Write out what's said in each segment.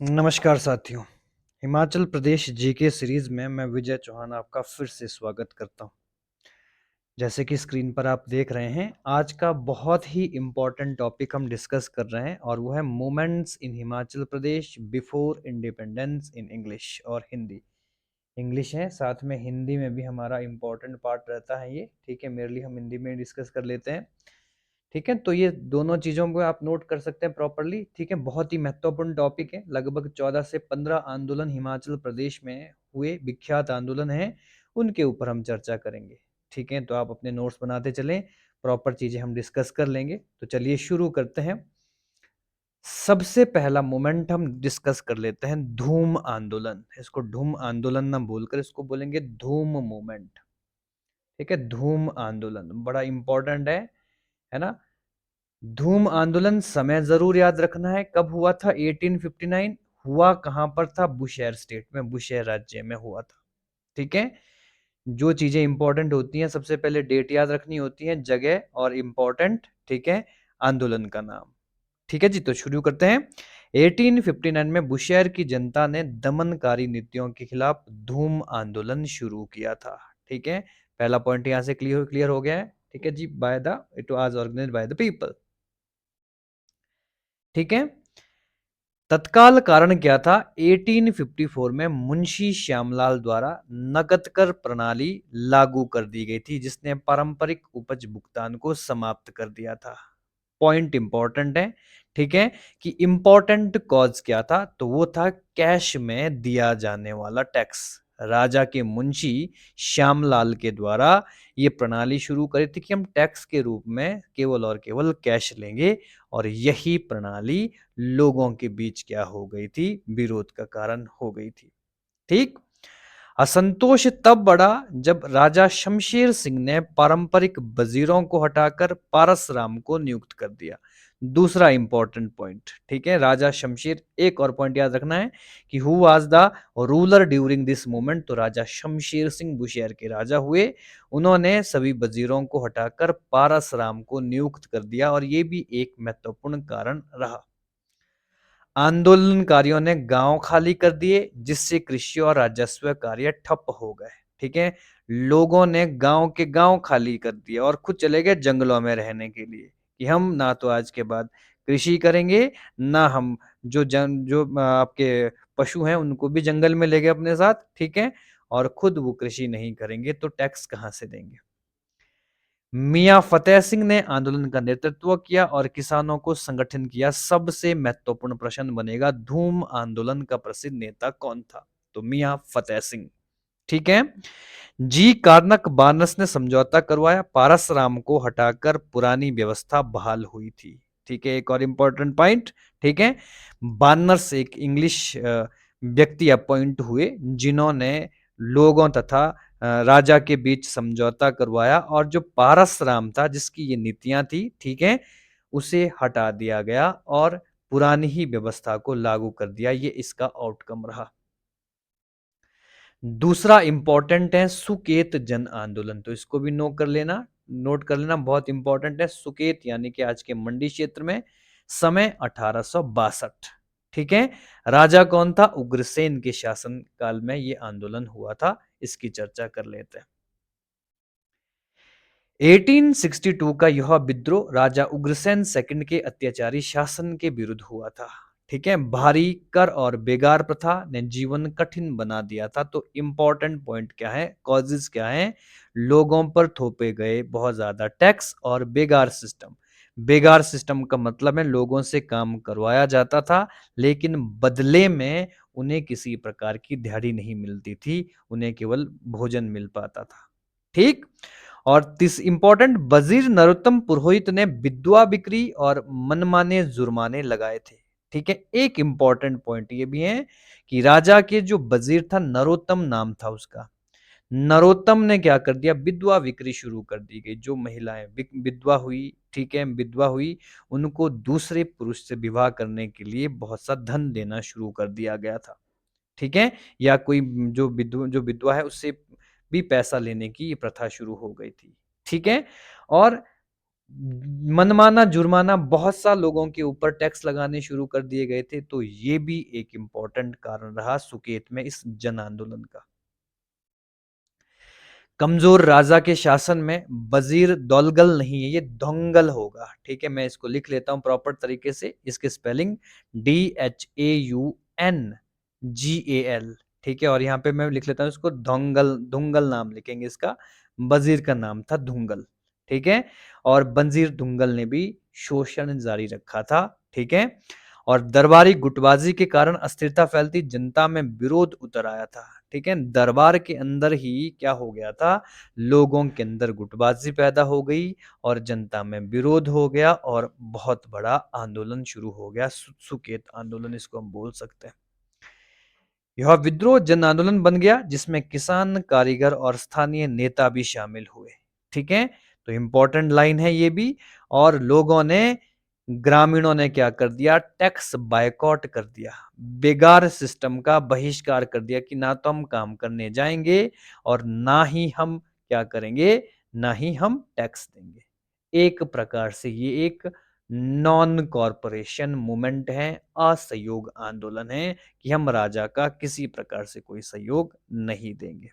नमस्कार साथियों। Himachal Pradesh GK series में मैं विजय चौहान आपका फिर से स्वागत करता हूं। जैसे कि स्क्रीन पर आप देख रहे हैं, आज का बहुत ही इम्पोर्टेंट टॉपिक हम डिस्कस कर रहे हैं और वो है moments in Himachal Pradesh before independence in English और हिंदी। इंग्लिश है, साथ में हिंदी में भी हमारा इम्पोर्टेंट पार्ट रहता है ये। ठीक है, मेरे लिए हम हिंदी में डिस्कस कर लेते हैं। ठीक है, तो ये दोनों चीज़ों को आप नोट कर सकते हैं प्रॉपर्ली। ठीक है, बहुत ही महत्वपूर्ण टॉपिक है। लगभग 14 से 15 आंदोलन हिमाचल प्रदेश में हुए, विख्यात आंदोलन हैं, उनके ऊपर हम चर्चा करेंगे। ठीक है, तो आप अपने नोट्स बनाते चलें, प्रॉपर चीज़ें हम डिस्कस कर लेंगे। तो चलिए शुरू करते हैं। सबसे पहला मोमेंट हम डिस्कस कर लेते हैं, धूम आंदोलन। इसको धूम आंदोलन ना बोलकर इसको बोलेंगे धूम मूवमेंट। ठीक है, धूम आंदोलन बड़ा इंपॉर्टेंट है ना। धूम आंदोलन समय जरूर याद रखना है, कब हुआ था? 1859। हुआ कहां पर था? बुशेयर स्टेट में, बुशेयर राज्य में हुआ था। ठीक है, जो चीजें इंपॉर्टेंट होती हैं, सबसे पहले डेट याद रखनी होती है, जगह और इंपॉर्टेंट। ठीक है, आंदोलन का नाम। ठीक है जी, तो शुरू करते हैं। 1859 में बुशेयर की जनता ने दमनकारी नीतियों के खिलाफ धूम आंदोलन शुरू किया था। ठीक है, पहला पॉइंट यहां से क्लियर क्लियर हो गया है। ठीक है जी, by the it was organised by the people. ठीक है, तत्काल कारण क्या था? 1854 में मुंशी श्यामलाल द्वारा नकद कर प्रणाली लागू कर दी गई थी, जिसने पारंपरिक उपज भुगतान को समाप्त कर दिया था। पॉइंट इंपॉर्टेंट है। ठीक है, कि इंपॉर्टेंट कॉज क्या था? तो वो था कैश में दिया जाने वाला टैक्स। राजा के मुंशी श्यामलाल के द्वारा ये प्रणाली शुरू करी थी कि हम टैक्स के रूप में केवल और केवल कैश लेंगे, और यही प्रणाली लोगों के बीच क्या हो गई थी? विरोध का कारण हो गई थी। ठीक, असंतोष तब बढ़ा जब राजा शमशेर सिंह ने पारंपरिक वजीरों को हटाकर पारस राम को नियुक्त कर दिया। दूसरा इंपॉर्टेंट पॉइंट। ठीक है, राजा शमशेर, एक और पॉइंट याद रखना है कि who was the ruler during this movement. तो राजा शमशेर सिंह बुशेयर के राजा हुए। उन्होंने सभी वजीरों को हटाकर पारस राम को नियुक्त कर दिया, और ये भी एक महत्वपूर्ण कारण रहा। आंदोलनकारियों ने गांव खाली कर दिए, जिससे कृषि और राजस्व कार्य ठप हो गए। ठीक है, लोगों ने गांव के गांव खाली कर दिए और खुद चले गए जंगलों में रहने के लिए, कि हम ना तो आज के बाद कृषि करेंगे, ना हम जो आपके पशु हैं उनको भी जंगल में ले गए अपने साथ। ठीक है, और खुद वो कृषि नहीं करेंगे तो टैक्स कहां से देंगे? मियां फतेह सिंह ने आंदोलन का नेतृत्व किया और किसानों को संगठन किया। सबसे महत्वपूर्ण प्रश्न बनेगा, धूम आंदोलन का प्रसिद्ध नेता कौन था? तो मियां फतेह सिंह। ठीक है, जी कार्नक बार्नस ने समझौता करवाया, पारस राम को हटाकर पुरानी व्यवस्था बहाल हुई थी। ठीक है, एक और इंपॉर्टेंट पॉइंट। ठीक है, बार्नस एक इंग्लिश व्यक्ति अपॉइंट हुए, जिन्होंने लोगों तथा राजा के बीच समझौता करवाया, और जो पारस राम था, जिसकी ये नीतियां थी, ठीक है, उसे हटा दिया गया और पुरानी ही व्यवस्था को लागू कर दिया। ये इसका आउटकम रहा। दूसरा इंपॉर्टेंट है सुकेत जन आंदोलन। तो इसको भी नोट कर लेना, बहुत इंपॉर्टेंट है। सुकेत यानी कि आज के मंडी क्षेत्र में, समय 1862। ठीक है, राजा कौन था? उग्रसेन के शासन काल में ये आंदोलन हुआ था। इसकी चर्चा कर लेते हैं। 1862 का यह विद्रोह राजा उग्रसेन सेकंड के अत्याचारी शासन के विरुद्ध हुआ था। ठीक है, भारी कर और बेगार प्रथा ने जीवन कठिन बना दिया था। तो इंपॉर्टेंट पॉइंट क्या है, कॉजेज क्या है? लोगों पर थोपे गए बहुत ज्यादा टैक्स और बेगार सिस्टम। बेगार सिस्टम का मतलब है लोगों से काम करवाया जाता था, लेकिन बदले में उन्हें किसी प्रकार की दिहाड़ी नहीं मिलती थी, उन्हें केवल भोजन मिल पाता था। ठीक, और तीस इंपॉर्टेंट, वजीर नरोत्तम पुरोहित ने विधवा बिक्री और मनमाने जुर्माने लगाए थे। ठीक है, एक इंपॉर्टेंट पॉइंट ये भी है कि राजा के जो वजीर था, नरोत्तम नाम था उसका, नरोत्तम ने क्या कर दिया? विधवा बिक्री शुरू कर दी गई। जो महिलाएं विधवा हुई, ठीक है, विधवा हुई, उनको दूसरे पुरुष से विवाह करने के लिए बहुत सा धन देना शुरू कर दिया गया था। ठीक है, या कोई जो विधवा है उससे भी पैसा लेने की ये प्रथा शुरू हो गई थी। ठीक है, और मनमाना जुर्माना बहुत सा लोगों के ऊपर टैक्स लगाने शुरू कर दिए गए थे, तो ये भी एक इम्पोर्टेंट कारण रहा सुकेत में इस जन आंदोलन का। कमजोर राजा के शासन में वजीर दौलगल नहीं है, ये दोंगल होगा। ठीक है, मैं इसको लिख लेता हूं प्रॉपर तरीके से। इसके स्पेलिंग DHAUNGAL। ठीक है, और यहाँ पे मैं लिख लेता हूँ इसको धोंगल, धुंगल नाम लिखेंगे इसका। वजीर का नाम था धुंगल। ठीक है, और बंजीर धुंगल ने भी शोषण जारी रखा था। ठीक है, और दरबारी गुटबाजी के कारण अस्थिरता फैलती, जनता में विरोध उतर आया था। ठीक है, दरबार के अंदर ही क्या हो गया था, लोगों के अंदर गुटबाजी पैदा हो गई और जनता में विरोध हो गया और बहुत बड़ा आंदोलन शुरू हो गया। सुकेत आंदोलन इसको हम बोल सकते हैं। यह विद्रोह जन आंदोलन बन गया जिसमें किसान, कारीगर और स्थानीय नेता भी शामिल हुए। ठीक है, तो इंपॉर्टेंट लाइन है ये भी। और लोगों ने, ग्रामीणों ने क्या कर दिया, टैक्स बायकॉट कर दिया, बेगार सिस्टम का बहिष्कार कर दिया कि ना तो हम काम करने जाएंगे और ना ही हम क्या करेंगे, ना ही हम टैक्स देंगे। एक प्रकार से ये एक नॉन कॉरपोरेशन मूवमेंट है, असहयोग आंदोलन है कि हम राजा का किसी प्रकार से कोई सहयोग नहीं देंगे।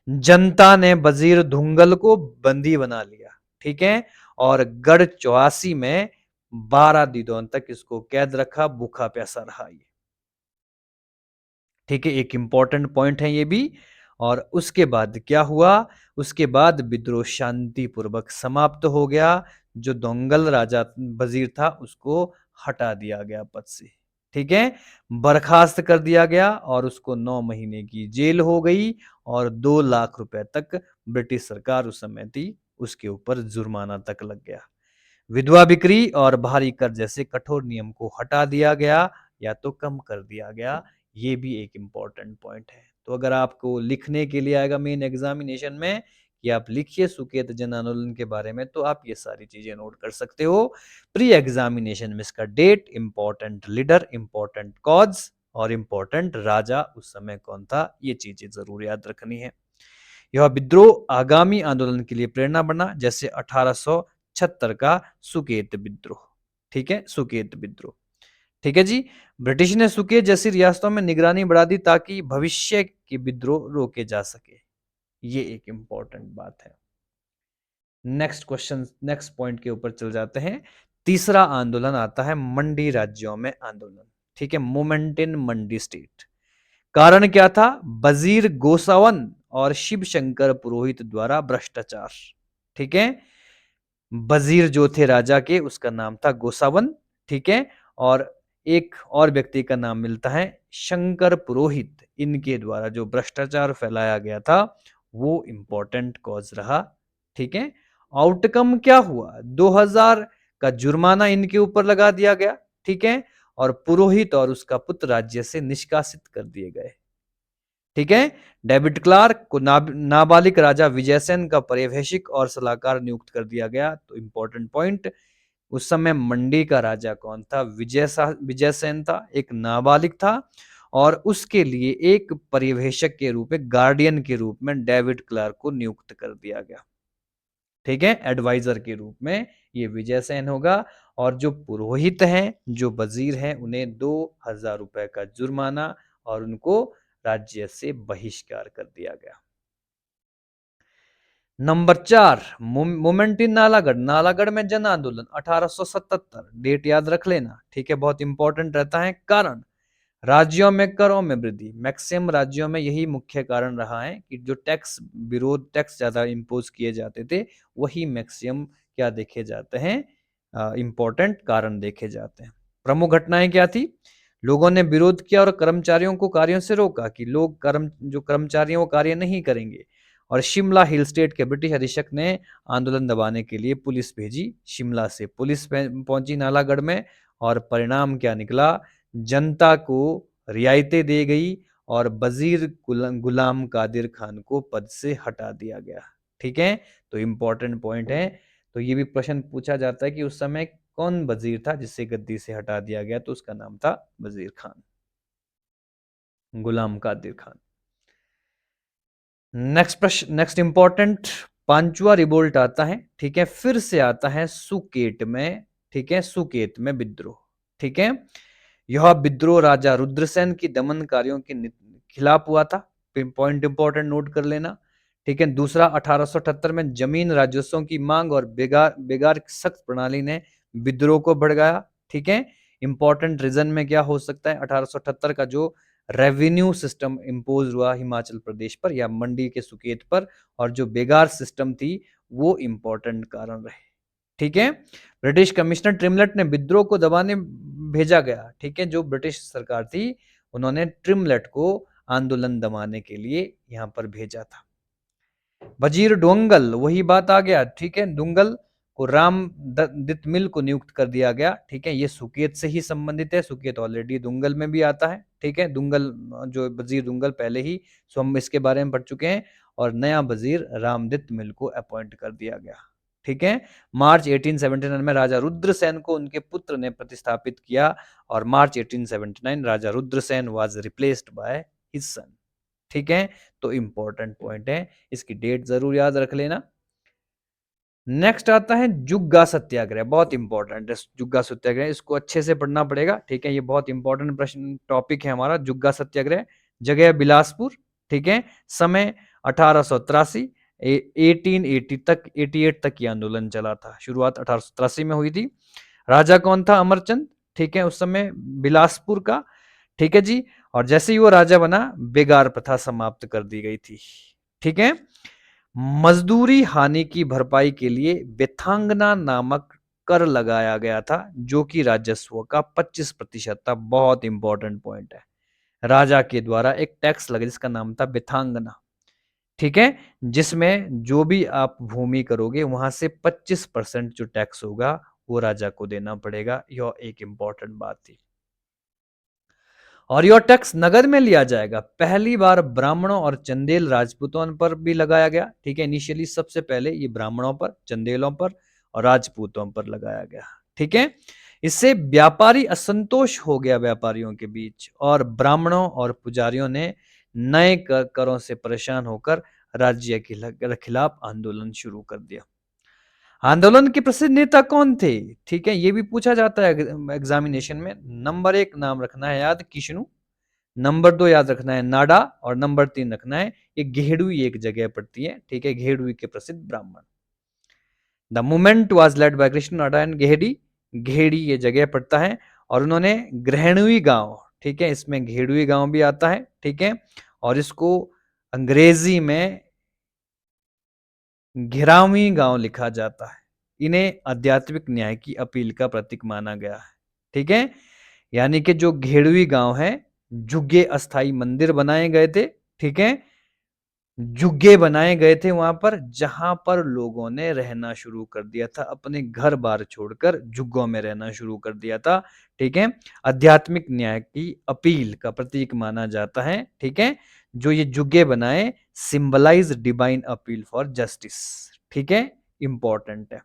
जनता ने वजीर धुंगल को बंदी बना लिया। ठीक है, और गढ़ चौरासी में 12 दिनों तक इसको कैद रखा, भूखा प्यासा रहा ये। ठीक है, एक इंपॉर्टेंट पॉइंट है ये भी। और उसके बाद क्या हुआ, उसके बाद विद्रोह शांतिपूर्वक समाप्त हो गया। जो दोंगल राजा वजीर था उसको हटा दिया गया पद से। ठीक है, बर्खास्त कर दिया गया और उसको 9 महीने की जेल हो गई और 2 लाख रुपए तक ब्रिटिश सरकार उस समय थी, उसके ऊपर जुर्माना तक लग गया। विधवा बिक्री और भारी कर जैसे कठोर नियम को हटा दिया गया या तो कम कर दिया गया। ये भी एक इंपॉर्टेंट पॉइंट है। तो अगर आपको लिखने के लिए आएगा मेन एग्जामिनेशन में कि आप लिखिए सुकेत जन आंदोलन के बारे में, तो आप ये सारी चीजें नोट कर सकते हो। प्री एग्जामिनेशन में इसका date, important leader, important cause और इंपॉर्टेंट राजा उस समय कौन था, ये चीजें जरूर याद रखनी है। यह विद्रोह आगामी आंदोलन के लिए प्रेरणा बना, जैसे 1876 का सुकेत विद्रोह। ठीक है, सुकेत विद्रोह। ठीक है जी, ब्रिटिश ने सुकेत जैसी रियासतों में निगरानी बढ़ा दी ताकि भविष्य के विद्रोह रोके जा सके। ये एक इंपॉर्टेंट बात है। नेक्स्ट क्वेश्चन, नेक्स्ट पॉइंट के ऊपर चल जाते हैं। तीसरा आंदोलन आता है मंडी राज्यों में आंदोलन। ठीक है, मूवमेंट इन मंडी स्टेट। कारण क्या था, वजीर गोसावन और शिव शंकर पुरोहित द्वारा भ्रष्टाचार। ठीक है, वजीर जो थे राजा के उसका नाम था गोसावन। ठीक है, और एक और व्यक्ति का नाम मिलता है शंकर पुरोहित। इनके द्वारा जो भ्रष्टाचार फैलाया गया था वो इंपॉर्टेंट कॉज रहा। ठीक है, आउटकम क्या हुआ, 2000 का जुर्माना इनके ऊपर लगा दिया गया। ठीक है, और पुरोहित और उसका पुत्र राज्य से निष्कासित कर दिए गए। ठीक है, डेविड क्लार्क को नाबालिग राजा विजयसेन का पर्यवेक्षक और सलाहकार नियुक्त कर दिया गया। तो इंपॉर्टेंट पॉइंट, उस समय मंडी का राजा कौन था, विजयसेन था, एक नाबालिग था और उसके लिए एक पर्यवेक्षक के रूप में, गार्डियन के रूप में डेविड क्लार्क को नियुक्त कर दिया गया। ठीक है, एडवाइजर के रूप में ये विजयसेन होगा। और जो पुरोहित हैं, जो वजीर हैं, उन्हें 2000 रुपए का जुर्माना और उनको राज्य से बहिष्कार कर दिया गया। Number 4, movement in Nalagarh. Nalagarh में जन आंदोलन 1877, डेट याद रख लेना। ठीक है, बहुत इंपॉर्टेंट रहता है। कारण, राज्यों में करों में वृद्धि। मैक्सिमम राज्यों में यही मुख्य कारण रहा है कि जो टैक्स विरोध, टैक्स ज्यादा इम्पोज किए जाते थे, वही मैक्सिमम क्या देखे जाते हैं, इंपॉर्टेंट कारण देखे जाते हैं। प्रमुख घटनाएं क्या थी, लोगों ने विरोध किया और कर्मचारियों को कार्यों से रोका कि लोग जो कर्मचारी वो कार्य नहीं करेंगे। और शिमला हिल स्टेट के ब्रिटिश अधीक्षक ने आंदोलन दबाने के लिए पुलिस भेजी। शिमला से पुलिस पहुंची नालागढ़ में और परिणाम क्या निकला, जनता को रियायतें दी गई और वजीर गुलाम कादिर खान को पद से हटा दिया गया। ठीक है, तो इंपॉर्टेंट पॉइंट है। तो ये भी प्रश्न पूछा जाता है कि उस समय कौन वजीर था जिसे गद्दी से हटा दिया गया, तो उसका नाम था वजीर खान, गुलाम कादिर खान। नेक्स्ट प्रश्न, नेक्स्ट इंपॉर्टेंट पांचवा रिवोल्ट आता है, ठीक है, फिर से आता है सुकेत में, ठीक है, सुकेत में विद्रोह, ठीक है। यह विद्रोह राजा रुद्रसेन की दमनकारियों के खिलाफ हुआ था। पॉइंट इंपॉर्टेंट नोट कर लेना, ठीक है। दूसरा, 1878 में जमीन राजस्वों की मांग और बेगार सख्त प्रणाली ने विद्रोह को भड़काया, ठीक है। इंपॉर्टेंट रीजन में क्या हो सकता है, 1878 का जो रेवेन्यू सिस्टम इम्पोज हुआ हिमाचल प्रदेश पर या मंडी के सुकेत पर, और जो बेगार सिस्टम थी, वो इंपॉर्टेंट कारण रहे, ठीक है। ब्रिटिश कमिश्नर ट्रिमलेट ने विद्रोह को दबाने भेजा गया, ठीक है। जो ब्रिटिश सरकार थी, उन्होंने ट्रिमलेट को आंदोलन दबाने के लिए यहां पर भेजा था। वजीर डोंगल, वही बात आ गया, ठीक है। डोंगल को राम दितमिल को नियुक्त कर दिया गया, ठीक है। ये सुकेत से ही संबंधित है, सुकेत ऑलरेडी दुंगल में भी आता है, ठीक है। दुंगल जो वजीर दुंगल पहले ही, सो हम इसके बारे में पढ़ चुके हैं। और नया वजीर रामदित मिल को अपॉइंट कर दिया गया, ठीक है। मार्च 1879 में राजा रुद्रसेन को उनके पुत्र ने प्रतिस्थापित किया, और March 1879 Raja Rudrasen was replaced by his son, ठीक है। तो इंपॉर्टेंट पॉइंट है, इसकी डेट जरूर याद रख लेना। नेक्स्ट आता है जुग्गा सत्याग्रह, बहुत इंपॉर्टेंट है जुग्गा सत्याग्रह, इसको अच्छे से पढ़ना पड़ेगा, ठीक है। ये बहुत इंपॉर्टेंट प्रश्न टॉपिक है हमारा, जुग्गा सत्याग्रह। जगह बिलासपुर, ठीक है। समय 1883, 1880 तक, 88 तक ये आंदोलन चला था। शुरुआत 1883 में हुई थी। राजा कौन था, अमरचंद, ठीक है, उस समय बिलासपुर का, ठीक है जी। और जैसे ही वो राजा बना, बेगार प्रथा समाप्त कर दी गई थी, ठीक है। मजदूरी हानि की भरपाई के लिए बेथांगना नामक कर लगाया गया था, जो कि राजस्व का 25% था। बहुत इंपॉर्टेंट पॉइंट है, राजा के द्वारा एक टैक्स लगा जिसका नाम था बेथांगना, ठीक है। जिसमें जो भी आप भूमि करोगे, वहां से 25% जो टैक्स होगा, वो राजा को देना पड़ेगा। यह एक इंपॉर्टेंट बात थी। और यह टैक्स नगद में लिया जाएगा। पहली बार ब्राह्मणों और चंदेल राजपूतों पर भी लगाया गया, ठीक है। इनिशियली सबसे पहले ये ब्राह्मणों पर, चंदेलों पर और राजपूतों पर लगाया गया, ठीक है। इससे व्यापारी असंतोष हो गया व्यापारियों के बीच, और ब्राह्मणों और पुजारियों ने नए करों से परेशान होकर राज्य के खिलाफ आंदोलन शुरू कर दिया। आंदोलन के प्रसिद्ध नेता कौन थे, ठीक है, ये भी पूछा जाता है एग्जामिनेशन में। नंबर 1 नाम रखना है याद, किशनु। नंबर 2 याद रखना है, नाडा। और नंबर 3 रखना है, ये घेड़ुई एक जगह पड़ती है, ठीक है, घेड़ुई के प्रसिद्ध ब्राह्मण। The movement was led by Krishna Nada and Ghedi, Ghedi ये जगह पड़ता है। और उन्होंने ग्रहणुई गांव, ठीक है, इसमें घेड़ुई गांव भी आता है, ठीक है। और इसको अंग्रेजी में घिरावी गांव लिखा जाता है। इन्हें आध्यात्मिक न्याय की अपील का प्रतीक माना गया है, ठीक है। यानी कि जो घेड़ुई गांव है, जुग्गे अस्थाई मंदिर बनाए गए थे, ठीक है। जुग्गे बनाए गए थे वहां पर, जहां पर लोगों ने रहना शुरू कर दिया था, अपने घर बार छोड़कर जुग्गों में रहना शुरू कर दिया था, ठीक है। आध्यात्मिक न्याय की अपील का प्रतीक माना जाता है, ठीक है। जो ये जुग्गे बनाए, symbolise divine appeal for justice, ठीक है, इंपॉर्टेंट है।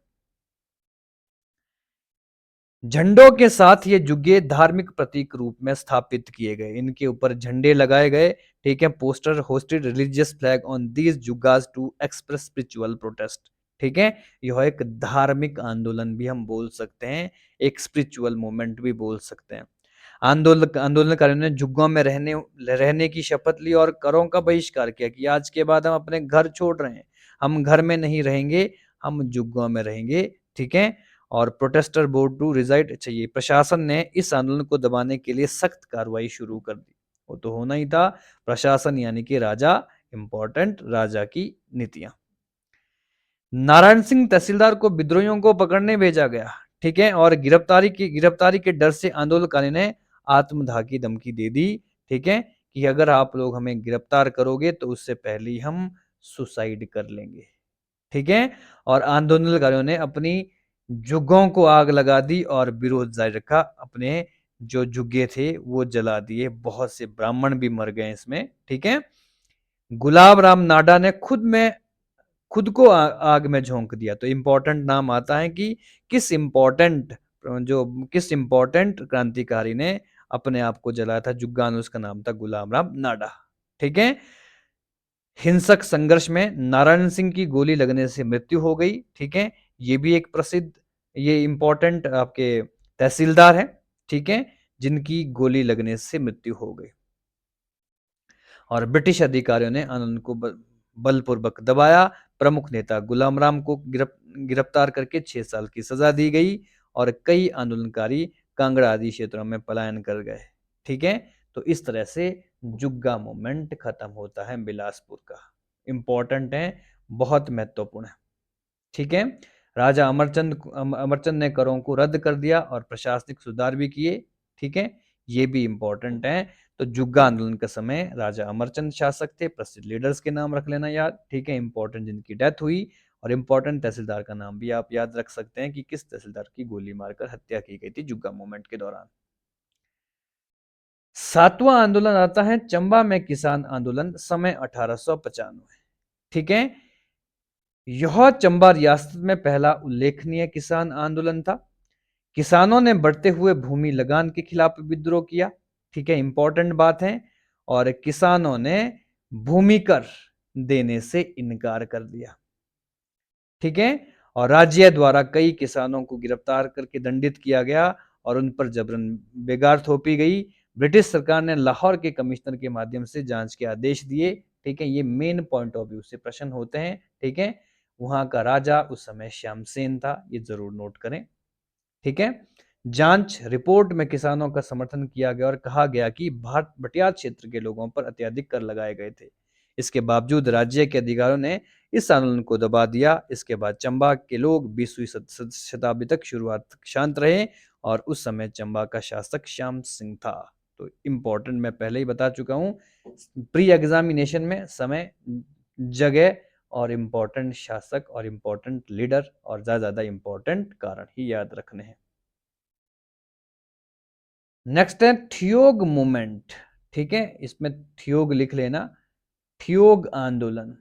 झंडों के साथ ये जुग्गे धार्मिक प्रतीक रूप में स्थापित किए गए, इनके ऊपर झंडे लगाए गए, ठीक है। Poster hosted religious flag on these जुग्गास टू एक्सप्रेस स्पिरिचुअल प्रोटेस्ट, ठीक है। यह एक धार्मिक आंदोलन भी हम बोल सकते हैं, एक स्पिरिचुअल मूवमेंट भी बोल सकते हैं। आंदोलनकारियों ने जुग्गों में रहने की शपथ ली और करों का बहिष्कार किया कि आज के बाद हम अपने घर छोड़ रहे हैं, हम घर में नहीं रहेंगे, हम जुग्गों में रहेंगे, ठीक है। और प्रोटेस्टर बोर्ड टू रिजाइड चाहिए, प्रशासन ने इस आंदोलन को दबाने के लिए सख्त कार्रवाई शुरू कर दी। वो तो होना ही था, प्रशासन यानी कि राजा, इंपॉर्टेंट, राजा की नीतियां। नारायण सिंह तहसीलदार को विद्रोहियों को पकड़ने भेजा गया, ठीक है। और गिरफ्तारी के डर से आंदोलनकारियों ने आत्मदाह की धमकी दे दी, ठीक है, कि अगर आप लोग हमें गिरफ्तार करोगे तो उससे पहले ही हम सुसाइड कर लेंगे, ठीक है। और आंदोलनकारियों ने अपनी जुग्गों को आग लगा दी और विरोध जारी रखा, अपने जो जुग्गे थे वो जला दिए, बहुत से ब्राह्मण भी मर गए इसमें, ठीक है। गुलाब राम नाडा ने खुद को आग में झोंक दिया। तो इंपॉर्टेंट नाम आता है कि किस इंपॉर्टेंट क्रांतिकारी ने अपने आप को जलाया था जुग्गा, उसका नाम था गुलाम राम नाडा, ठीक है। हिंसक संघर्ष में नारायण सिंह की गोली लगने से मृत्यु हो गई। ठीक है, ये भी एक प्रसिद्ध, ये इंपॉर्टेंट आपके तहसीलदार हैं, ठीक है, जिनकी गोली लगने से मृत्यु हो गई। और ब्रिटिश अधिकारियों ने आनंद को बलपूर्वक दबाया। प्रमुख नेता गुलाम राम को गिरफ्तार करके 6 साल की सजा दी गई और कई आंदोलनकारी कांगड़ा आदि क्षेत्रों में पलायन कर गए। ठीक है, तो इस तरह से जुग्गा मूवमेंट खत्म होता है बिलासपुर का। इंपॉर्टेंट है, बहुत महत्वपूर्ण है। ठीक है, राजा अमरचंद ने करों को रद्द कर दिया और प्रशासनिक सुधार भी किए। ठीक है, ये भी इंपॉर्टेंट है। तो जुग्गा आंदोलन का समय राजा अमरचंद शासक थे। प्रसिद्ध लीडर्स के नाम रख लेना याद। ठीक है, इंपॉर्टेंट जिनकी डेथ हुई, और इंपॉर्टेंट तहसीलदार का नाम भी आप याद रख सकते हैं कि किस तहसीलदार की गोली मारकर हत्या की गई थी जुग्गा मूवमेंट के दौरान। 7वां आंदोलन आता है चंबा में किसान आंदोलन, समय 1895। ठीक है, यह चंबा रियासत में पहला उल्लेखनीय किसान आंदोलन था। किसानों ने बढ़ते हुए भूमि लगान के खिलाफ विद्रोह किया। ठीक है, इंपॉर्टेंट बात है। और किसानों ने भूमि कर देने से इनकार कर दिया। ठीक है, और राज्य द्वारा कई किसानों को गिरफ्तार करके दंडित किया गया और उन पर जबरन बेगार थोपी गई। ब्रिटिश सरकार ने लाहौर के कमिश्नर के माध्यम से जांच के आदेश दिए। ठीक है, ये मेन पॉइंट ऑफ व्यू से प्रश्न होते हैं। ठीक है, वहां का राजा उस समय श्यामसेन था, ये जरूर नोट करें। ठीक है, जांच रिपोर्ट में किसानों का समर्थन किया गया और कहा गया कि भारत भटियात क्षेत्र के लोगों पर अत्यधिक कर लगाए गए थे। इसके बावजूद राज्य के अधिकारियों ने इस आंदोलन को दबा दिया। इसके बाद चंबा के लोग 20वीं शताब्दी तक शुरुआत तक शांत रहे और उस समय चंबा का शासक श्याम सिंह था। तो इंपॉर्टेंट मैं पहले ही बता चुका हूं, प्री एग्जामिनेशन में समय, जगह और इंपॉर्टेंट शासक और इंपॉर्टेंट लीडर और ज्यादा इंपॉर्टेंट कारण ही याद रखने हैं। नेक्स्ट है ठियोग मूवमेंट। ठीक है, इसमें ठियोग लिख लेना, ठियोग आंदोलन।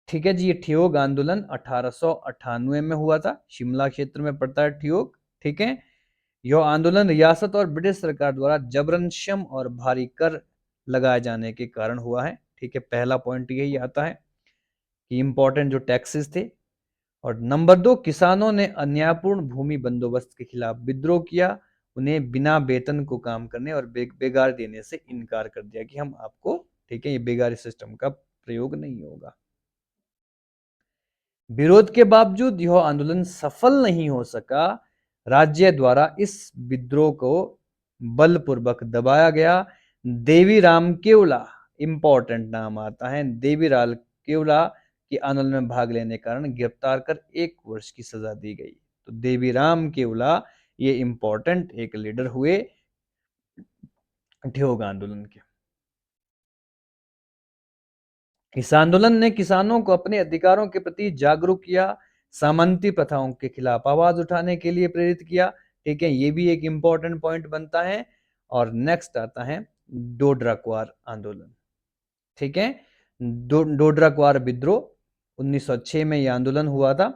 ठीक है जी, ये ठियोग आंदोलन 1898 में हुआ था। शिमला क्षेत्र में पड़ता है ठियोग। ठीक है, यह आंदोलन रियासत और ब्रिटिश सरकार द्वारा जबरन श्रम और भारी कर लगाए जाने के कारण हुआ है। ठीक है, पहला पॉइंट यही आता है कि इंपॉर्टेंट जो टैक्सेस थे। और नंबर 2, किसानों ने अन्यायपूर्ण भूमि बंदोबस्त के खिलाफ विद्रोह किया। उन्हें बिना वेतन को काम करने और बेगार देने से इनकार कर दिया कि हम आपको, ठीक है, ये बेगारी सिस्टम का प्रयोग नहीं होगा। विरोध के बावजूद यह आंदोलन सफल नहीं हो सका। राज्य द्वारा इस विद्रोह को बलपूर्वक दबाया गया। देवीराम केवला, इंपॉर्टेंट नाम आता है, देवीराल केवला की आंदोलन में भाग लेने के कारण गिरफ्तार कर 1 वर्ष की सजा दी गई। तो देवीराम केवला ये इंपॉर्टेंट एक लीडर हुए ठियोग आंदोलन के। इस आंदोलन ने किसानों को अपने अधिकारों के प्रति जागरूक किया, सामंती प्रथाओं के खिलाफ आवाज उठाने के लिए प्रेरित किया। ठीक है, ये भी एक इंपॉर्टेंट पॉइंट बनता है। और नेक्स्ट आता है डोडरा क्वार आंदोलन। ठीक है, डोडरा क्वार विद्रोह 1906 में यह आंदोलन हुआ था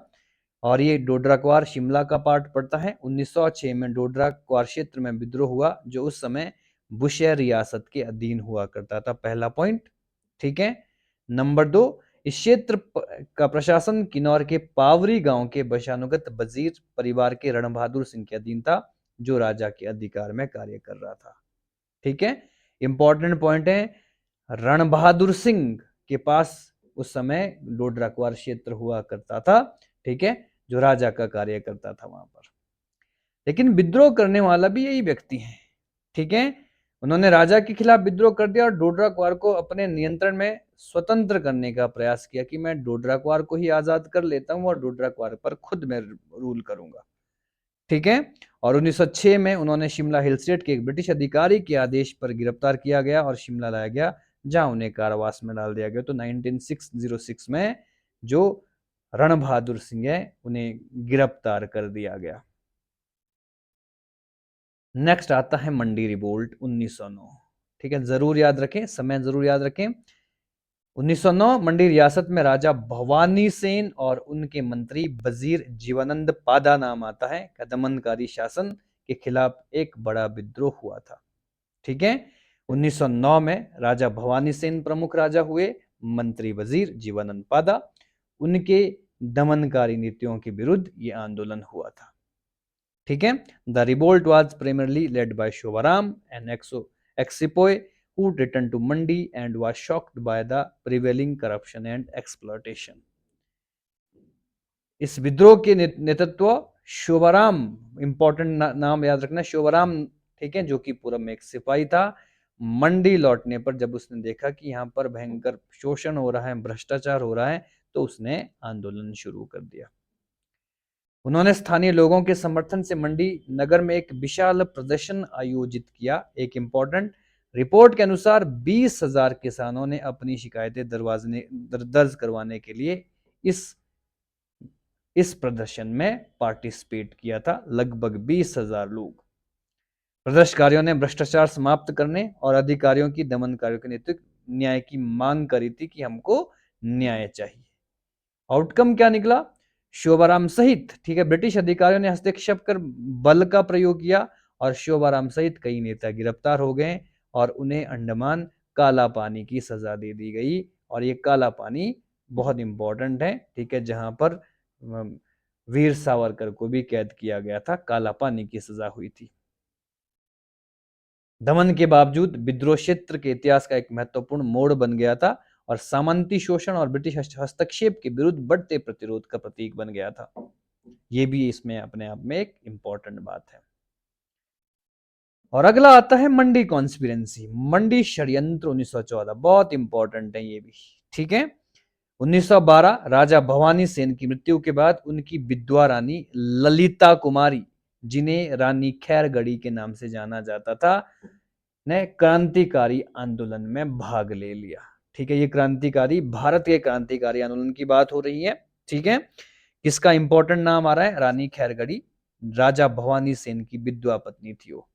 और ये डोडरा क्वार शिमला का पार्ट पड़ता है। 1906 में डोडरा क्वार क्षेत्र में विद्रोह हुआ जो उस समय बुशेयर रियासत के अधीन हुआ करता था। पहला पॉइंट। ठीक है, नंबर 2, इस क्षेत्र का प्रशासन किन्नौर के पावरी गांव के वंशानुगत वजीर परिवार के रणबहादुर सिंह के अधीन था, जो राजा के अधिकार में कार्य कर रहा था। ठीक है, इंपॉर्टेंट पॉइंट है, रणबहादुर सिंह के पास उस समय डोडरा क्वार क्षेत्र हुआ करता था। ठीक है, जो राजा का कार्य करता था वहां पर। लेकिन विद्रोह करने वाला भी यही व्यक्ति है। ठीक है, उन्होंने राजा के खिलाफ विद्रोह कर दिया और डोडरा क्वार को अपने नियंत्रण में स्वतंत्र करने का प्रयास किया कि मैं डोडरा क्वार को ही आजाद कर लेता हूं और डोडरा क्वार पर खुद मैं रूल करूंगा। ठीक है, और 1906 में उन्होंने शिमला हिल स्टेट के एक ब्रिटिश अधिकारी के आदेश पर गिरफ्तार किया गया और शिमला लाया गया, जहां उन्हें कारावास में डाल दिया गया। तो 1906 में जो रणबहादुर सिंह है उन्हें गिरफ्तार कर दिया गया। नेक्स्ट आता है मंडी रिवोल्ट 1909। ठीक है, जरूर याद रखें, समय जरूर याद रखें। 1909 मंडी रियासत में राजा भवानी सेन और उनके मंत्री वजीर जीवानंद पादा नाम आता है का दमनकारी शासन के खिलाफ एक बड़ा विद्रोह हुआ था। ठीक है, 1909 में राजा भवानी सेन प्रमुख राजा हुए। मंत्री वजीर जीवानंद पादा, उनके दमनकारी नीतियों के विरुद्ध ये आंदोलन हुआ था। ठीक है। The revolt was primarily led by Shovaram and Exipoy, who returned to Mandi and was shocked by the prevailing corruption and exploitation. इस विद्रोह के नेतृत्व शोभाराम, इंपॉर्टेंट नाम याद रखना, शोभाराम, ठीक है, जो कि पूरब में एक सिपाही था। मंडी लौटने पर जब उसने देखा कि यहाँ पर भयंकर शोषण हो रहा है, भ्रष्टाचार हो रहा है, तो उसने आंदोलन शुरू कर दिया। उन्होंने स्थानीय लोगों के समर्थन से मंडी नगर में एक विशाल प्रदर्शन आयोजित किया। एक इंपॉर्टेंट रिपोर्ट के अनुसार 20,000 किसानों ने अपनी शिकायतें दर्ज करवाने के लिए इस प्रदर्शन में पार्टिसिपेट किया था। लगभग 20,000 लोग। प्रदर्शनकारियों ने भ्रष्टाचार समाप्त करने और अधिकारियों की दमनकारियों के नेतृत्व न्याय की मांग करी थी कि हमको न्याय चाहिए। आउटकम क्या निकला? शोभाराम सहित, ठीक है, ब्रिटिश अधिकारियों ने हस्तक्षेप कर बल का प्रयोग किया और शोभाराम सहित कई नेता गिरफ्तार हो गए और उन्हें अंडमान काला पानी की सजा दे दी गई। और ये काला पानी बहुत इंपॉर्टेंट है, ठीक है, जहां पर वीर सावरकर को भी कैद किया गया था, काला पानी की सजा हुई थी। दमन के बावजूद विद्रोह क्षेत्र के इतिहास का एक महत्वपूर्ण मोड़ बन गया था और सामंती शोषण और ब्रिटिश हस्तक्षेप के विरुद्ध बढ़ते प्रतिरोध का प्रतीक बन गया था। यह भी इसमें अपने आप में एक इंपॉर्टेंट बात है। और अगला आता है मंडी कॉन्स्पिरेंसी, मंडी षड्यंत्र 1914, बहुत इंपॉर्टेंट है ये भी, ठीक है। 1912 राजा भवानी सेन की मृत्यु के बाद उनकी विधवा रानी ललिता कुमारी, जिन्हें रानी खैरगढ़ी के नाम से जाना जाता था, ने क्रांतिकारी आंदोलन में भाग ले लिया। ठीक है, ये क्रांतिकारी, भारत के क्रांतिकारी आंदोलन की बात हो रही है, ठीक है। किसका इंपॉर्टेंट नाम आ रहा है? रानी खैरगढ़ी, राजा भवानी सेन की विधवा पत्नी थी वो।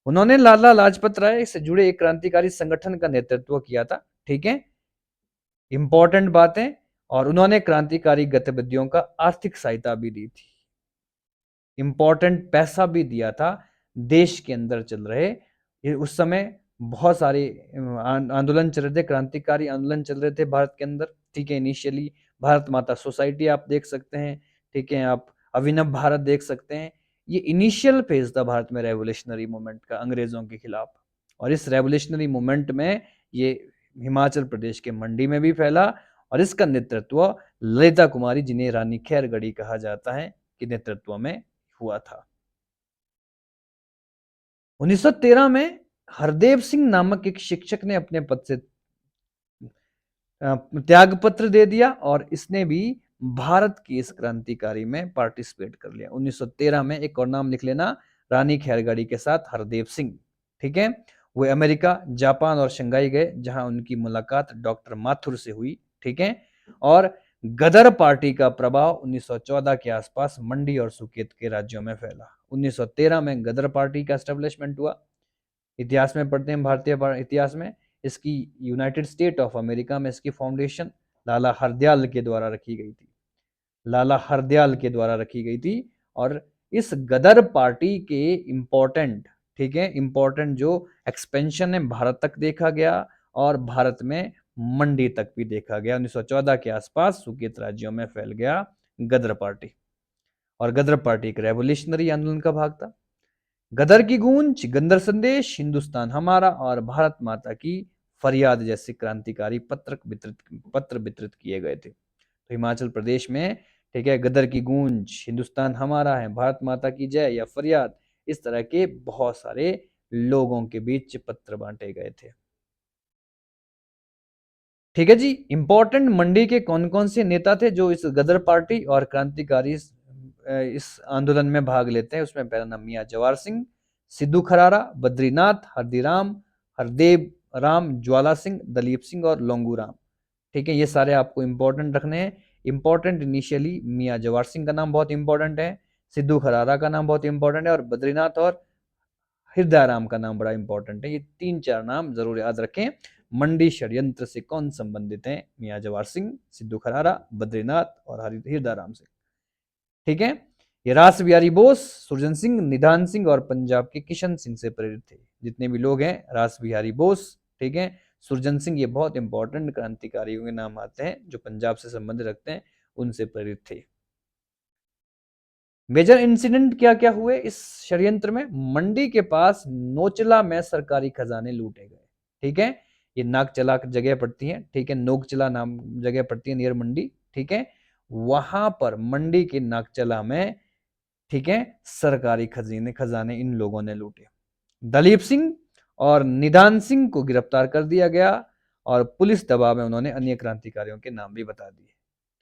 उन्होंने लाला लाजपत राय से जुड़े एक क्रांतिकारी संगठन का नेतृत्व किया था, ठीक है, इंपॉर्टेंट बातें। और उन्होंने क्रांतिकारी गतिविधियों का आर्थिक सहायता भी दी थी, इंपॉर्टेंट पैसा भी दिया था। देश के अंदर चल रहे उस समय बहुत सारे आंदोलन चल रहे थे, क्रांतिकारी आंदोलन चल रहे थे भारत के अंदर, ठीक है। इनिशियली भारत माता सोसाइटी आप देख सकते हैं, ठीक है, आप अभिनव भारत देख सकते हैं। ये इनिशियल फेज था भारत में रेवोल्यूशनरी मूवमेंट का अंग्रेजों के खिलाफ। और इस रेवोल्यूशनरी मूवमेंट में ये हिमाचल प्रदेश के मंडी में भी फैला और इसका नेतृत्व ललिता कुमारी, जिन्हें रानी खैरगढ़ी कहा जाता है, के नेतृत्व में हुआ था। 1913 में हरदेव सिंह नामक एक शिक्षक ने अपने पद से त्याग पत्र दे दिया और इसने भी भारत की इस क्रांतिकारी में पार्टिसिपेट कर लिया। 1913 में एक और नाम लिख लेना, रानी खैरगढ़ी के साथ हरदेव सिंह, ठीक है। वे अमेरिका, जापान और शंघाई गए, जहां उनकी मुलाकात डॉक्टर माथुर से हुई, ठीक है। और गदर पार्टी का प्रभाव 1914 के आसपास मंडी और सुकेत के राज्यों में फैला। 1913 में गदर पार्टी का एस्टेब्लिशमेंट हुआ। इतिहास में पढ़ते हैं, भारतीय इतिहास में, इसकी यूनाइटेड स्टेट ऑफ अमेरिका में इसकी फाउंडेशन लाला हरदयाल के द्वारा रखी गई थी, लाला हरदयाल के द्वारा रखी गई थी। और इस गदर पार्टी के इंपॉर्टेंट, ठीक है, इंपॉर्टेंट जो एक्सपेंशन है भारत तक देखा गया और भारत में मंडी तक भी देखा गया। 1914 के आसपास सुकेत राज्यों में फैल गया गदर पार्टी। और गदर पार्टी एक रेवोल्यूशनरी आंदोलन का भाग था। गदर की गूंज, गदर संदेश, हिंदुस्तान हमारा और भारत माता की फरियाद जैसे क्रांतिकारी पत्र वितरित किए गए थे। तो हिमाचल प्रदेश में, ठीक है, गदर की गूंज, हिंदुस्तान हमारा है, भारत माता की जय या फरियाद, इस तरह के बहुत सारे लोगों के बीच पत्र बांटे गए थे। ठीक है जी। इंपॉर्टेंट मंडी के कौन कौन से नेता थे जो इस गदर पार्टी और क्रांतिकारी इस आंदोलन में भाग लेते हैं? उसमें पहला नाम मियां जवाहर सिंह, सिद्धू खरारा, बद्रीनाथ, हरदीराम, हरदेव राम, ज्वाला सिंह, दलीप सिंह और लोंगू राम। ठीक है, ये सारे आपको इंपॉर्टेंट रखने हैं। इंपॉर्टेंट इनिशियली मियां जवाहर सिंह का नाम बहुत इंपॉर्टेंट है, सिद्धू खरारा का नाम बहुत इंपॉर्टेंट है और बद्रीनाथ और हृदय राम का नाम बड़ा इंपॉर्टेंट है। ये 3-4 नाम जरूर याद रखें। मंडी षड्यंत्र से कौन संबंधित है? मियां जवाहर सिंह, सिद्धू खरारा, बद्रीनाथ और हृदय राम से, ठीक है। ये रास बिहारी बोस, सुरजन सिंह, निधान सिंह और पंजाब के किशन सिंह से प्रेरित थे। जितने भी लोग हैं, रास बिहारी बोस, ठीक है, सुरजन सिंह, ये बहुत इंपॉर्टेंट क्रांतिकारियों के नाम आते हैं जो पंजाब से संबंध रखते हैं, उनसे प्रेरित थे। मेजर इंसिडेंट क्या क्या हुए इस षड्यंत्र में? मंडी के पास नोचला में सरकारी खजाने लूटे गए। ठीक है, ये नागचला जगह पड़ती है, ठीक है, नोकचला नाम जगह पड़ती है नियर मंडी, ठीक है, वहां पर मंडी के नागचला में, ठीक है, सरकारी खजाने खजाने इन लोगों ने लूटे। दलीप सिंह और निदान सिंह को गिरफ्तार कर दिया गया और पुलिस दबाव में उन्होंने अन्य क्रांतिकारियों के नाम भी बता दिए।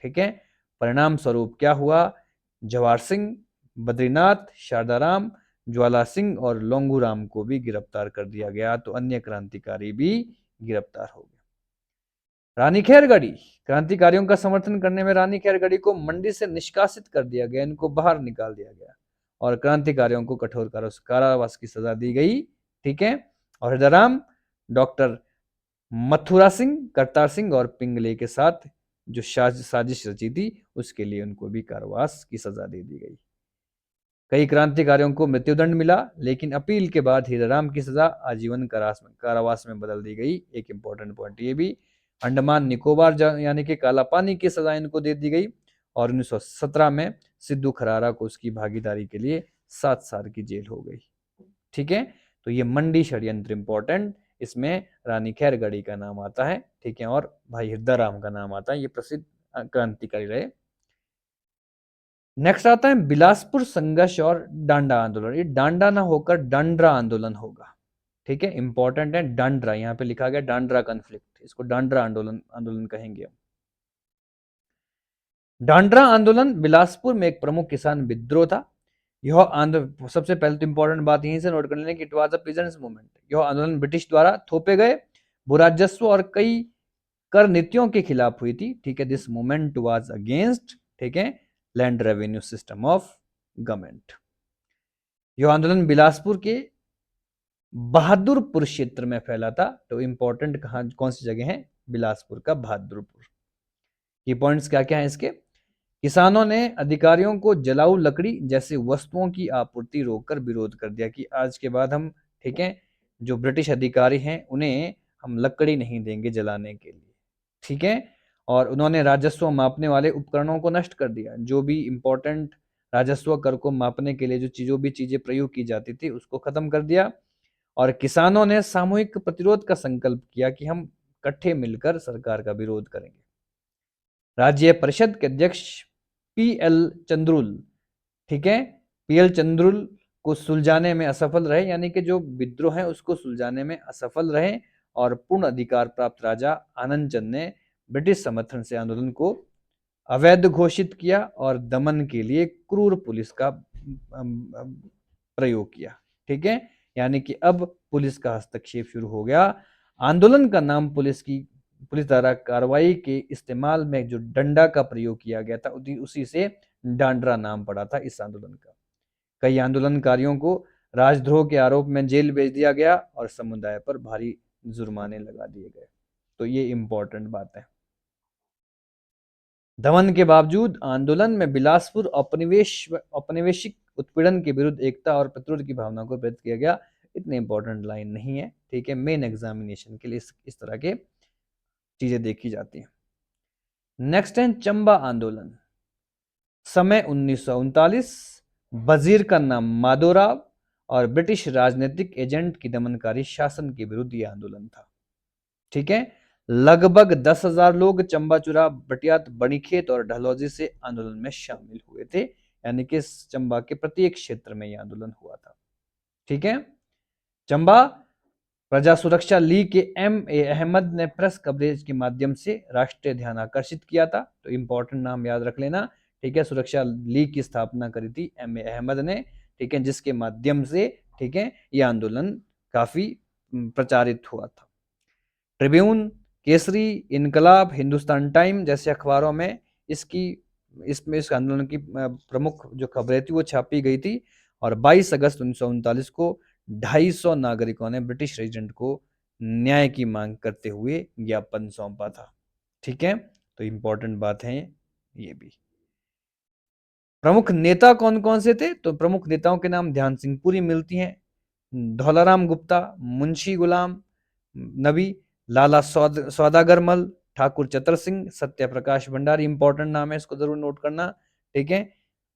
ठीक है, परिणाम स्वरूप क्या हुआ? जवाहर सिंह, बद्रीनाथ, शारदाराम, ज्वाला सिंह और लोंगूराम को भी गिरफ्तार कर दिया गया, तो अन्य क्रांतिकारी भी गिरफ्तार हो गए। रानीखेरगढ़ी, क्रांतिकारियों का समर्थन करने में रानीखेरगढ़ी को मंडी से निष्कासित कर दिया गया, इनको बाहर निकाल दिया गया और क्रांतिकारियों को कठोर कारावास की सजा दी गई। ठीक है, और हृदयराम, डॉक्टर मथुरा सिंह, करतार सिंह और पिंगले के साथ जो साजिश रची थी उसके लिए उनको भी कारावास की सजा दे दी गई। कई क्रांतिकारियों को मृत्युदंड मिला, लेकिन अपील के बाद हीराराम की सजा आजीवन कारावास में बदल दी गई। एक इंपॉर्टेंट पॉइंट ये भी। अंडमान निकोबार यानी कि काला पानी की सजा इनको दे दी गई और 1917 में सिद्धू खरारा को उसकी भागीदारी के लिए 7 साल की जेल हो गई। ठीक है, तो ये मंडी षड्यंत्र इंपॉर्टेंट, इसमें रानी खैरगढ़ी का नाम आता है, ठीक है, और भाई हृदयराम का नाम आता है, ये प्रसिद्ध क्रांतिकारी रहे। नेक्स्ट आता है बिलासपुर संघर्ष और डांडा आंदोलन। ये डांडा ना होकर डांड्रा आंदोलन होगा। ठीक है, इंपॉर्टेंट है डांड्रा, यहां पे लिखा गया डांड्रा कॉन्फ्लिक्ट, इसको डांड्रा आंदोलन आंदोलन कहेंगे हम। डांड्रा आंदोलन बिलासपुर में एक प्रमुख किसान विद्रोह था। यह आंदोलन, सबसे पहले तो इंपॉर्टेंट बात यहीं से नोट कर लें कि it was a peasants movement. यह आंदोलन ब्रिटिश द्वारा थोपे गए भूराजस्व और कई कर नीतियों के खिलाफ हुई थी। ठीक है, दिस मूवमेंट वाज अगेंस्ट, ठीक है, land revenue system of government. यह आंदोलन बिलासपुर के बहादुरपुर क्षेत्र में फैला था। तो इंपॉर्टेंट कहां कौन सी जगह है? बिलासपुर का बहादुरपुर। की पॉइंट्स क्या क्या है इसके? किसानों ने अधिकारियों को जलाऊ लकड़ी जैसे वस्तुओं की आपूर्ति रोककर विरोध कर दिया कि आज के बाद हम, ठीक है, जो ब्रिटिश अधिकारी हैं उन्हें हम लकड़ी नहीं देंगे जलाने के लिए। ठीक है, और उन्होंने राजस्व मापने वाले उपकरणों को नष्ट कर दिया। जो भी इंपॉर्टेंट राजस्व कर को मापने के लिए जो भी चीजें प्रयोग की जाती थी उसको खत्म कर दिया और किसानों ने सामूहिक प्रतिरोध का संकल्प किया कि हम इकट्ठे मिलकर सरकार का विरोध करेंगे। राज्य परिषद के अध्यक्ष पीएल चंद्रुल, ठीक है, पीएल चंद्रुल को सुलझाने में असफल रहे, यानी कि जो विद्रोह है उसको सुलझाने में असफल रहे और पूर्ण अधिकार प्राप्त राजा आनंद चंद ने ब्रिटिश समर्थन से आंदोलन को अवैध घोषित किया और दमन के लिए क्रूर पुलिस का प्रयोग किया। ठीक है, यानी कि अब पुलिस का हस्तक्षेप शुरू हो गया। आंदोलन का नाम पुलिस द्वारा कार्रवाई के इस्तेमाल में जो डंडा का प्रयोग किया गया था उसी से डांडरा नाम पड़ा था इस आंदोलन का। कई आंदोलनकारियों को राजद्रोह के आरोप में जेल भेज दिया गया और समुदाय पर भारी जुर्माने लगा दिए गए। तो ये इंपॉर्टेंट बात है। दमन के बावजूद आंदोलन में बिलासपुर औपनिवेशिक उत्पीड़न के विरुद्ध एकता और प्रतिरोध की भावना को प्रेरित किया गया। इतने इंपॉर्टेंट लाइन नहीं है, ठीक है, मेन एग्जामिनेशन के लिए इस तरह के चीजें देखी जाती हैं। नेक्स्ट है चंबा आंदोलन। समय 1939। वजीर का नाम माधोराव और ब्रिटिश राजनीतिक एजेंट की दमनकारी शासन के विरुद्ध यह आंदोलन था। ठीक है, लगभग 10,000 लोग चंबाचूरा, बटियात, बड़ीखेत और डलहौजी से आंदोलन में शामिल हुए थे, यानी कि चंबा के प्रत्येक क्षेत्र में यह आंदोलन हुआ था। ठीक है, चंबा प्रजा सुरक्षा लीग के M.A. अहमद ने प्रेस कवरेज के माध्यम से राष्ट्रीय ध्यान आकर्षित किया था। तो इंपॉर्टेंट नाम याद रख लेना। ठीक है, सुरक्षा लीग की स्थापना करी थी M.A. अहमद ने, ठीक है, जिसके माध्यम से, ठीक है, यह आंदोलन काफी प्रचारित हुआ था। ट्रिब्यून, केसरी, इनकलाब, हिंदुस्तान टाइम जैसे अखबारों में इस आंदोलन की प्रमुख जो खबरें थी वो छापी गई थी और 22 अगस्त 1939 को 250 नागरिकों ने ब्रिटिश रेजिडेंट को न्याय की मांग करते हुए ज्ञापन सौंपा था। ठीक है, तो इंपॉर्टेंट बात है ये भी। प्रमुख नेता कौन कौन से थे? तो प्रमुख नेताओं के नाम ध्यान सिंह पुरी मिलती हैं, धौलाराम गुप्ता, मुंशी गुलाम नबी, लाला सौदागर मल, ठाकुर चतर सिंह, सत्य प्रकाश भंडारी, इंपॉर्टेंट नाम है, इसको जरूर नोट करना। ठीक है,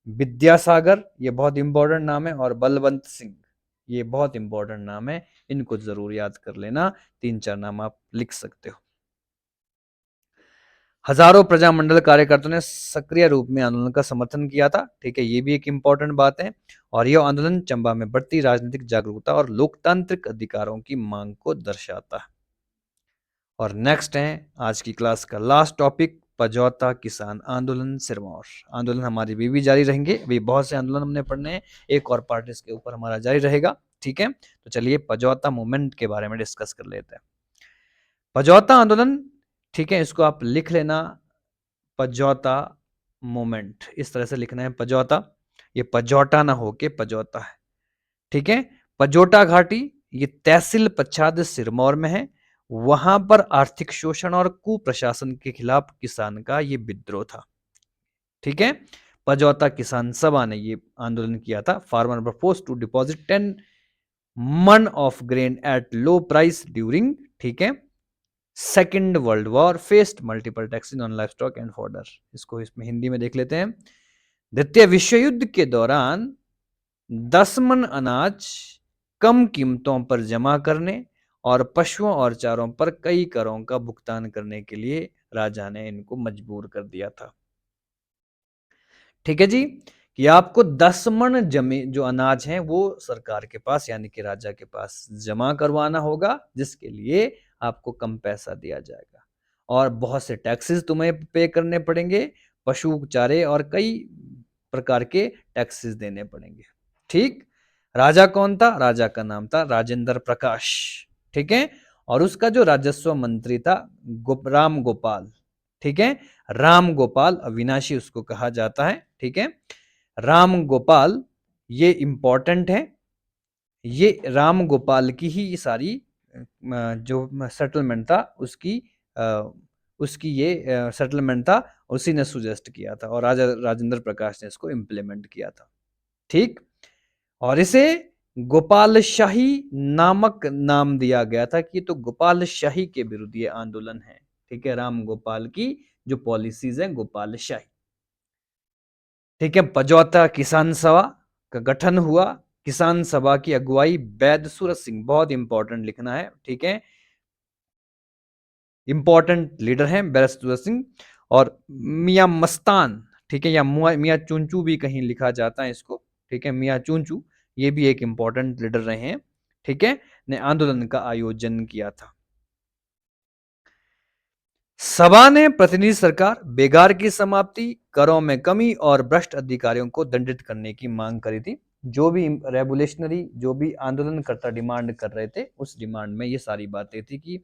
विद्यासागर, ये बहुत इंपॉर्टेंट नाम है, और बलवंत सिंह, ये बहुत इंपॉर्टेंट नाम है, इनको जरूर याद कर लेना। 3-4 नाम आप लिख सकते हो। हजारों प्रजामंडल कार्यकर्ताओं ने सक्रिय रूप में आंदोलन का समर्थन किया था। ठीक है, ये भी एक इंपॉर्टेंट बात है। और यह आंदोलन चंबा में बढ़ती राजनीतिक जागरूकता और लोकतांत्रिक अधिकारों की मांग को दर्शाता है। और नेक्स्ट है आज की क्लास का लास्ट टॉपिक, पजौता किसान आंदोलन सिरमौर। आंदोलन हमारी भी जारी रहेंगे, अभी बहुत से आंदोलन हमने पढ़ने हैं, एक और पार्ट इसके ऊपर हमारा जारी रहेगा। ठीक है, तो चलिए पजौता मूवमेंट के बारे में डिस्कस कर लेते हैं। पजौता आंदोलन, ठीक है, इसको आप लिख लेना, पजौता मूवमेंट, इस तरह से लिखना है पजौता, ये पजौटा ना हो के पजौता है। ठीक है, पजोटा घाटी ये तहसील पच्छाद सिरमौर में है। वहां पर आर्थिक शोषण और कुप्रशासन के खिलाफ किसान का ये विद्रोह था। ठीक है, पजौता किसान सभा ने ये आंदोलन किया था। फार्मर प्रपोज टू डिपॉजिट 10 मन of grain at low price during, ठीक है, second world war, faced multiple taxes on life stock and fodder. इसको इसमें हिंदी में देख लेते हैं। द्वितीय विश्व युद्ध के दौरान 10 मन अनाज कम कीमतों पर जमा करने और पशुओं और चारों पर कई करों का भुगतान करने के लिए राजा ने इनको मजबूर कर दिया था। ठीक है जी, कि आपको 10 मन जमीन जो अनाज है वो सरकार के पास यानी कि राजा के पास जमा करवाना होगा, जिसके लिए आपको कम पैसा दिया जाएगा और बहुत से टैक्सेस तुम्हें पे करने पड़ेंगे, पशु चारे और कई प्रकार के टैक्सेस देने पड़ेंगे। ठीक, राजा कौन था? राजा का नाम था राजेंद्र प्रकाश। ठीक है, और उसका जो राजस्व मंत्री था राम गोपाल। ठीक है, राम गोपाल अविनाशी उसको कहा जाता है। ठीक है, राम गोपाल ये इंपॉर्टेंट है, ये राम गोपाल की ही सारी जो सेटलमेंट था उसकी ये सेटलमेंट था, उसी ने सुजेस्ट किया था और राजा राजेंद्र प्रकाश ने इसको इम्प्लीमेंट किया था। ठीक, और इसे गोपाल शाही नामक नाम दिया गया था कि तो गोपाल शाही के विरुद्ध ये आंदोलन है। ठीक है, राम गोपाल की जो पॉलिसीज है गोपाल शाही। ठीक है, पजौता किसान सभा का गठन हुआ। किसान सभा की अगुवाई वैद्य सूरत सिंह, बहुत इंपॉर्टेंट लिखना है। ठीक है, इंपॉर्टेंट लीडर हैं वैद्य सूरत सिंह और मियां मस्तान। ठीक है, या मियां चुनचू भी कहीं लिखा जाता है इसको। ठीक है, मियां चुनचू ये भी एक इंपॉर्टेंट लीडर रहे हैं। ठीक है, ने आंदोलन का आयोजन किया था। सभा ने प्रतिनिधि सरकार, बेगार की समाप्ति, करों में कमी और भ्रष्ट अधिकारियों को दंडित करने की मांग करी थी। जो भी रेवोल्यूशनरी जो भी आंदोलनकर्ता डिमांड कर रहे थे, उस डिमांड में ये सारी बातें थी कि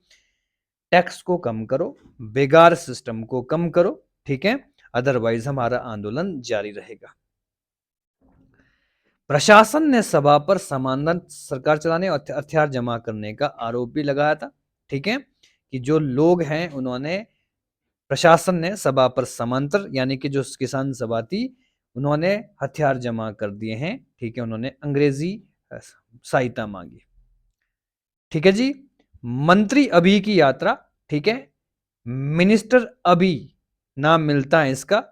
टैक्स को कम करो, बेगार सिस्टम को कम करो। ठीक है, अदरवाइज हमारा आंदोलन जारी रहेगा। प्रशासन ने सभा पर समानता सरकार चलाने और हथियार जमा करने का आरोप भी लगाया था। ठीक है, कि जो लोग हैं उन्होंने, प्रशासन ने सभा पर समांतर यानी कि जो किसान सभा थी उन्होंने हथियार जमा कर दिए हैं। ठीक है, उन्होंने अंग्रेजी सहायता मांगी। ठीक है जी, मंत्री अभी की यात्रा। ठीक है, मिनिस्टर अभी नाम मिलता है इसका,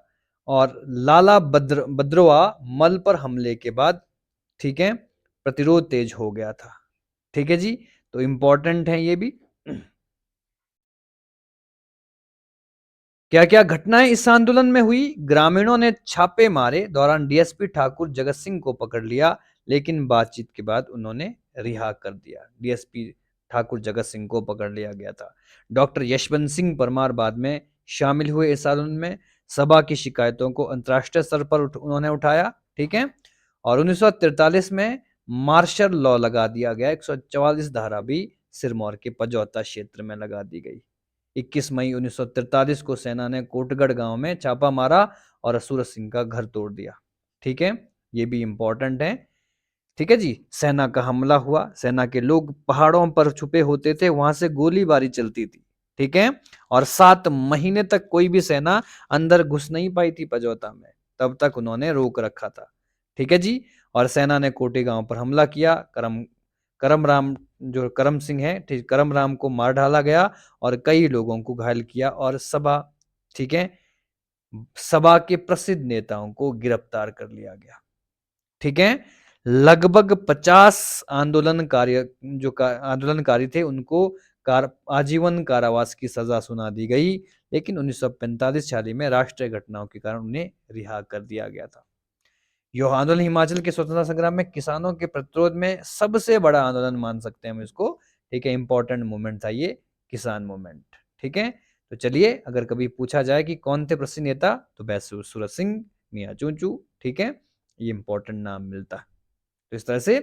और लाला बद्रोआ मल पर हमले के बाद, ठीक है, प्रतिरोध तेज हो गया था। ठीक है जी, तो इंपॉर्टेंट है ये भी। क्या क्या घटनाएं इस आंदोलन में हुई? ग्रामीणों ने छापे मारे दौरान डीएसपी ठाकुर जगत सिंह को पकड़ लिया, लेकिन बातचीत के बाद उन्होंने रिहा कर दिया। डीएसपी ठाकुर जगत सिंह को पकड़ लिया गया था। डॉक्टर यशवंत सिंह परमार बाद में शामिल हुए इस आंदोलन में। सभा की शिकायतों को अंतर्राष्ट्रीय स्तर पर उन्होंने उठाया। ठीक है, और 1943 में मार्शल लॉ लगा दिया गया। 144 धारा भी सिरमौर के पजौता क्षेत्र में लगा दी गई। 21 मई 1943 को सेना ने कोटगढ़ गांव में छापा मारा और सूरत सिंह का घर तोड़ दिया। ठीक है, ये भी इंपॉर्टेंट है। ठीक है जी, सेना का हमला हुआ, सेना के लोग पहाड़ों पर छुपे होते थे, वहां से गोलीबारी चलती थी। ठीक है, और 7 महीने तक कोई भी सेना अंदर घुस नहीं पाई थी पजौता में, तब तक उन्होंने रोक रखा था। ठीक है जी, और सेना ने कोटे गांव पर हमला किया। करम राम जो करम सिंह है, ठीक, करम राम को मार डाला गया और कई लोगों को घायल किया और सभा, ठीक है, सभा के प्रसिद्ध नेताओं को गिरफ्तार कर लिया गया। ठीक है, लगभग 50 आंदोलनकारी आंदोलनकारी थे, उनको आजीवन कारावास की सजा सुना दी गई, लेकिन 1945-46 में राष्ट्रीय घटनाओं के कारण उन्हें रिहा कर दिया गया था। यह आंदोलन हिमाचल के स्वतंत्रता संग्राम में किसानों के प्रतिरोध में सबसे बड़ा आंदोलन मान सकते हैं हम इसको। ठीक है, इंपॉर्टेंट मूवमेंट था ये किसान मूवमेंट। ठीक है, तो चलिए, अगर कभी पूछा जाए कि कौन थे प्रसिद्ध नेता, तो बैसूर सूरत सिंह, मियाँ चूचू, ठीक है, ये इंपॉर्टेंट नाम मिलता है। तो इस तरह से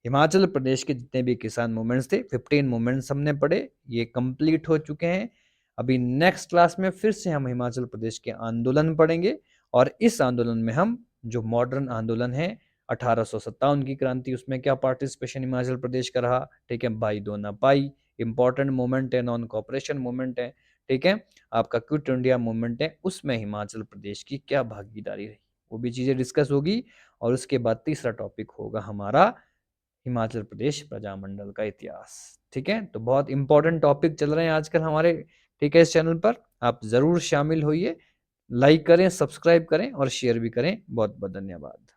हिमाचल प्रदेश के जितने भी किसान मूवमेंट्स थे, 15 मूवमेंट्स हमने पढ़े, ये कंप्लीट हो चुके हैं। अभी नेक्स्ट क्लास में फिर से हम हिमाचल प्रदेश के आंदोलन पढ़ेंगे और इस आंदोलन में हम जो मॉडर्न आंदोलन है 1857 की क्रांति, उसमें क्या पार्टिसिपेशन हिमाचल प्रदेश का रहा। ठीक है, भाई दो ना पाई, इंपॉर्टेंट मूवमेंट है, नॉन कॉपरेशन मूवमेंट है। ठीक है, आपका क्विट इंडिया मूवमेंट है, उसमें हिमाचल प्रदेश की क्या भागीदारी रही, वो भी चीजें डिस्कस होगी। और उसके बाद तीसरा टॉपिक होगा हमारा हिमाचल प्रदेश प्रजामंडल का इतिहास। ठीक है, तो बहुत इंपॉर्टेंट टॉपिक चल रहे हैं आजकल हमारे, ठीक है, इस चैनल पर आप जरूर शामिल होइए, लाइक करें, सब्सक्राइब करें और शेयर भी करें। बहुत बहुत धन्यवाद।